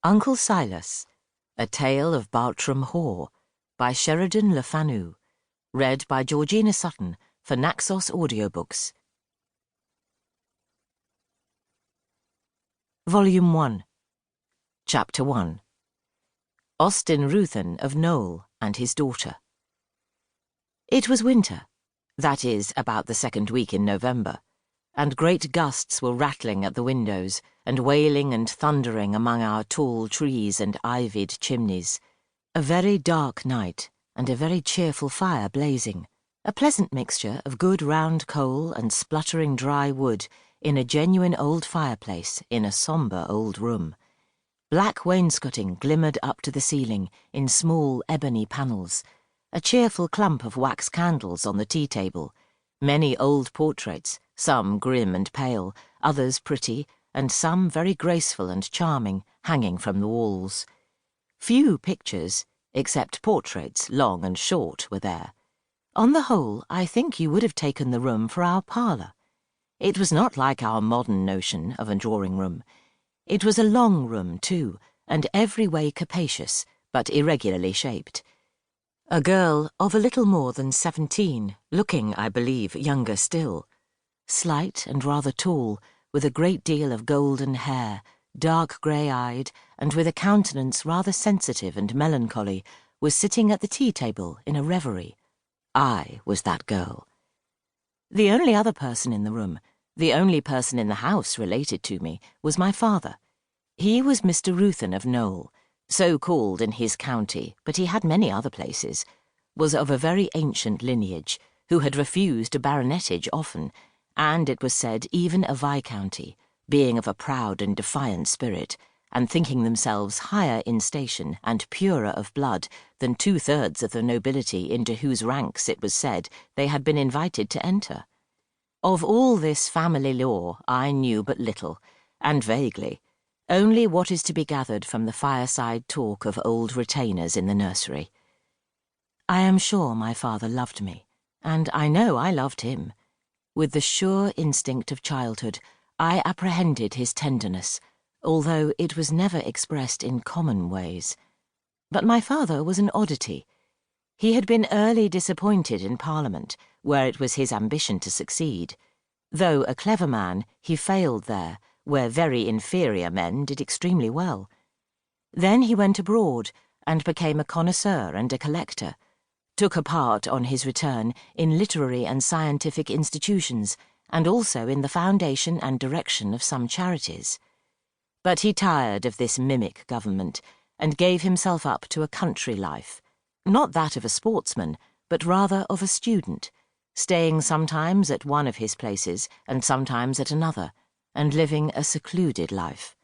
Uncle Silas, A Tale of Bartram Haugh, by Sheridan Le Fanu, read by Georgina Sutton for Naxos Audiobooks. Volume 1, Chapter 1. Austin Ruthven of Knowle and his daughter. It was winter, that is, about the second week in November, and great gusts were rattling at the windows and wailing and thundering among our tall trees and ivied chimneys. A very dark night, and a very cheerful fire blazing, a pleasant mixture of good round coal and spluttering dry wood in a genuine old fireplace in a sombre old room. Black wainscoting glimmered up to the ceiling in small ebony panels, a cheerful clump of wax candles on the tea-table, many old portraits, some grim and pale, others pretty, and some very graceful and charming, hanging from the walls. Few pictures, except portraits, long and short, were there. On the whole, I think you would have taken the room for our parlour. It was not like our modern notion of a drawing-room. It was a long room, too, and every way capacious, but irregularly shaped. A girl of a little more than 17, looking, I believe, younger still, slight and rather tall, with a great deal of golden hair, dark grey-eyed, and with a countenance rather sensitive and melancholy, was sitting at the tea-table in a reverie. I was that girl. The only other person in the room, the only person in the house related to me, was my father. He was Mr. Ruthven of Knowle, so called in his county, but he had many other places, was of a very ancient lineage, who had refused a baronetage often, and, it was said, even a viscounty, being of a proud and defiant spirit, and thinking themselves higher in station and purer of blood than 2/3 of the nobility into whose ranks, it was said, they had been invited to enter. Of all this family lore I knew but little, and vaguely, only what is to be gathered from the fireside talk of old retainers in the nursery. I am sure my father loved me, and I know I loved him. With the sure instinct of childhood, I apprehended his tenderness, although it was never expressed in common ways. But my father was an oddity. He had been early disappointed in Parliament, where it was his ambition to succeed. Though a clever man, he failed there, where very inferior men did extremely well. Then he went abroad, and became a connoisseur and a collector, took a part, on his return, in literary and scientific institutions, and also in the foundation and direction of some charities. But he tired of this mimic government, and gave himself up to a country life, not that of a sportsman, but rather of a student, staying sometimes at one of his places and sometimes at another, and living a secluded life.